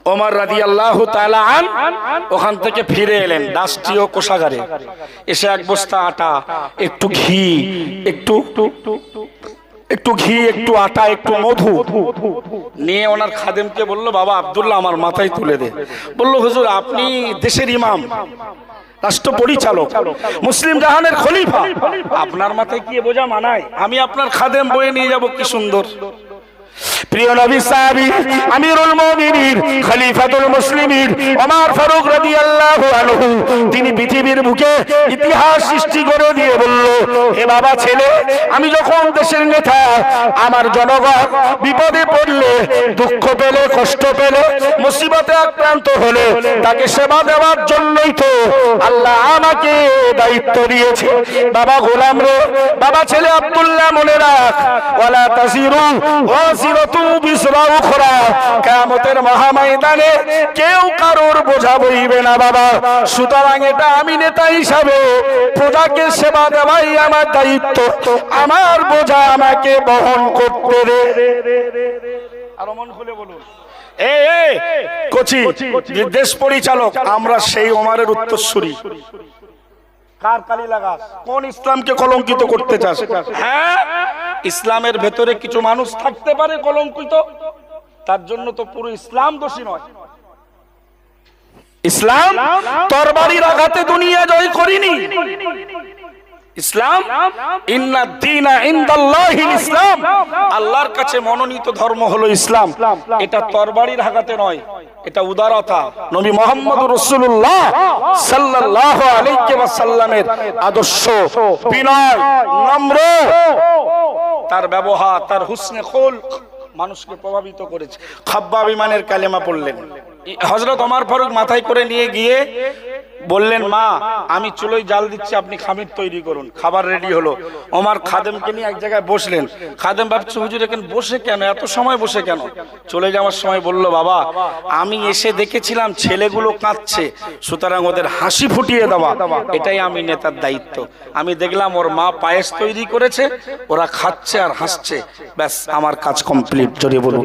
ওমর রাদিয়াল্লাহু তাআলা আন ওখান থেকে ফিরে এলেন রাষ্ট্রীয় কোষাগারে, এসে এক বস্তা আটা, একটু ঘি, একটু আটা, একটু মধু নিয়ে ওনার খাদেমকে বলল, বাবা আব্দুল্লাহ আমার মাথায় তুলে দে। বলল, হুজুর আপনি দেশের ইমাম, রাষ্ট্র পরিচালক, মুসলিম জাহানের খলিফা, আপনার মাথায় কি বোঝা মানায়? আমি আপনার খাদেম বয়ে নিয়ে যাব, কি সুন্দর। প্রিয় নবী সাহাবী আমিরুল মুমিনিন খলিফাতুল মুসলিমিন ওমর ফারুক রাদিয়াল্লাহু আনহু তিনি পৃথিবীর বুকে ইতিহাস সৃষ্টি করে দিয়ে বলল, হে বাবা ছেলে, আমি যখন দেশের নেতা, আমার জনগণ বিপদে পড়লে, দুঃখ পেলে, কষ্ট পেলে, মুসিবতে আক্রান্ত হলে তাকে সেবা দেওয়ার জন্যই তো আল্লাহ আমাকে দায়িত্ব দিয়েছে। বাবা গোলাম রে, বাবা ছেলে আব্দুল্লাহ মনে রাখ, ওয়ালা তাসিরু কিয়ামতের মহাময়দানে কেউ কারোর বোঝা বইবে না বাবা। সুতরাং এটা আমি নেতা হিসাবে প্রজাকে সেবা দেওয়াই আমার দায়িত্ব, আমার বোঝা আমাকে বহন করতে রে। আরো মন খুলে বলুন। দেশ পরিচালক আমরা সেই ওমরের উত্তরসূরি। কার কালি লাগাস? কোন ইসলামকে কলঙ্কিত করতে চাস? হ্যাঁ, ইসলামের ভেতরে কিছু মানুষ থাকতে পারে কলঙ্কিত, তার জন্য তো পুরো ইসলাম দোষী নয়। ইসলাম তরবারির আঘাতে দুনিয়া জয় করিনি। ইসলাম ইন্না দীনা ইনদাল্লাহিল ইসলাম, আল্লাহর কাছে মনোনীত ধর্ম হলো ইসলাম। এটা তরবারির আঘাতে নয়, এটা উদারতা। নবী মুহাম্মদুর রাসূলুল্লাহ সাল্লাল্লাহু আলাইহি ওয়াসাল্লামের আদর্শ, বিনয়, নম্র, তার ব্যবহার, তার হুসনে খুলক মানুষকে প্রভাবিত করেছে। খাব্বাব ইমানের কালেমা পড়লেন। হযরত ওমর ফারুক মাথায় করে নিয়ে গিয়ে বললেন, মা আমি চুলোয় জাল দিচ্ছি, আপনি খামির তৈরি করুন। খাবার রেডি হলো। ওমর খাদেমকে নিয়ে এক জায়গায় বসলেন। খাদেম ভাবছে, হুজুর এখানে বসে কেন, এত সময় বসে কেন? চলে যাওয়ার সময় বলল, বাবা আমি এসে দেখেছিলাম ছেলেগুলো কাঁদছে, সুতরাং ওদের হাসি ফুটিয়ে দেওয়া এটাই আমি নেতার দায়িত্ব। আমি দেখলাম ওর মা পায়েস তৈরি করেছে, ওরা খাচ্ছে আর হাসছে, ব্যাস আমার কাজ কমপ্লিট। জোরে বলুন।